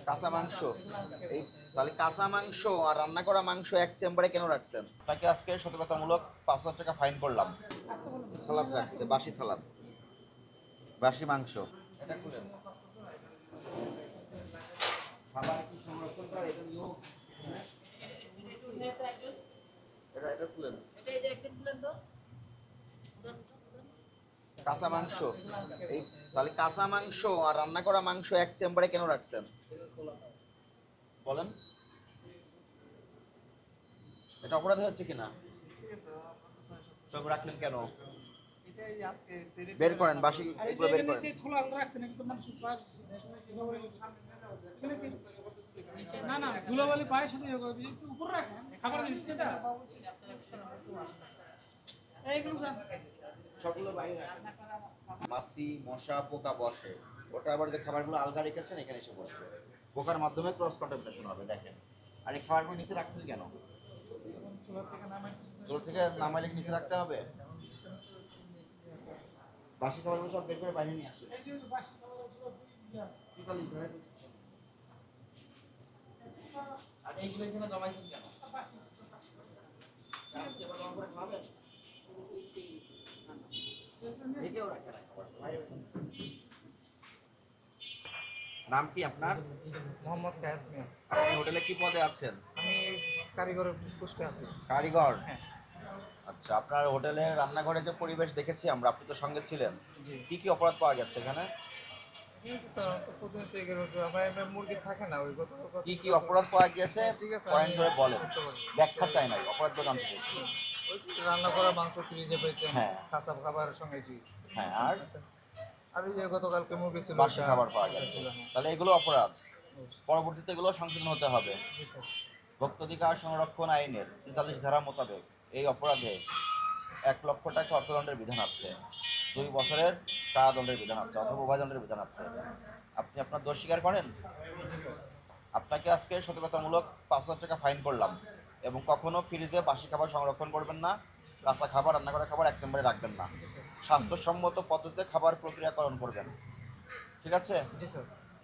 কাঁচা মাংস এই তাহলে কাঁচা মাংস আর রান্না করা মাংস এক চেম্বারে কেন রাখছেন? তাকে আজকে সতর্কতামূলক 5,000 টাকা ফাইন করলাম। সালাদ রাখছে, বাসি সালাদ, বাসি মাংস। এটা খুলেন। খাবার কি সংরক্ষণ করা এটা নিয়োগ? এটা খুলেন। কাঁচা মাংস এই তাহলে কাঁচা মাংস আর রান্না করা মাংস এক চেম্বারে কেন রাখছেন বলেন? এটা অপরাধ হচ্ছে কিনা? সব রাখলেন কেন? বের করেন, বাসি এগুলো বের করেন। না না ধুলাবালি পায়ের সাথে ইয়ে করবি, একটু উপরে রাখেন খাবার জিনিসটা এইগুলো সবগুলো বাইরে রাখেন। মাছি মশা পোকা বসে, ওটা আবার যে খাবারগুলো আলগা রেখেছেন এখানে এসে বসবে, পোকার মাধ্যমে ক্রস কন্টামিনেশন হবে। দেখেন, আর এই খাবারগুলো নিচে রাখছেন কেন? জোর থেকে নামাইলে কি নিচে রাখতে হবে? বাসি খাবারগুলো সব বের করে বাইরে নিয়ে আসে। আর এইগুলো এখানে জমাইছেন কেন? আজকে আবার জমা করে খাবেন? একেও রাখে না খাবার, বাইরে রাখেন। নাম কি আপনার? মোহাম্মদ কায়েস মিয়া। আপনি হোটেলে কি পদে আছেন? আমি কারিগরের পোস্টে আছি। কারিগর? হ্যাঁ। আচ্ছা, আপনার হোটেলে রান্নাঘরে যে পরিবেশ দেখেছি আমরা, আপনি তো সঙ্গে ছিলেন, জি। কি কি অপরাধ পাওয়া গেছে এখানে? প্রতিনিয়ত এগুলো আমার এমনি মুরগি থাকে না ওই কি কি অপরাধ পাওয়া গেছে ঠিক আছে, পয়েন্ট ধরে বলেন, বুঝতে পারছি। ব্যাখ্যা চাই নাই, অপরাধগুলো জানতে চাইছি। ওই রান্না করা মাংস ফ্রিজে পেয়েছেন, হ্যাঁ। কাঁচা খাবারের সঙ্গে এটি। হ্যাঁ, আর আর ওই যে গতকালকে মুরগি ছিল বাসি ওটা খাবার পাওয়া গেছে, ছিল, হ্যাঁ। তাহলে এগুলো অপরাধ। পরবর্তীতে এগুলো সংশোধন হতে হবে। জি স্যার। ভোক্তাধিকার সংরক্ষণ আইনের 43 ধারা মোতাবেক এই অপরাধে 1 লক্ষ টাকা অর্থদণ্ডের বিধান আছে, 2 বছরের কারাদণ্ডের বিধান আছে অথবা উভয়দণ্ডের বিধান আছে। আপনি আপনার দোষ স্বীকার করেন? আপনাকে আজকে সতর্কতামূলক 5,000 টাকা ফাইন করলাম, এবং কখনো ফ্রিজে বাসি খাবার সংরক্ষণ করবেন না, কাঁচা খাবার রান্না করা খাবার এক চেম্বারে রাখবেন না, স্বাস্থ্যসম্মত পদ্ধতিতে খাবার প্রক্রিয়াকরণ করবেন। ঠিক আছে? জি স্যার।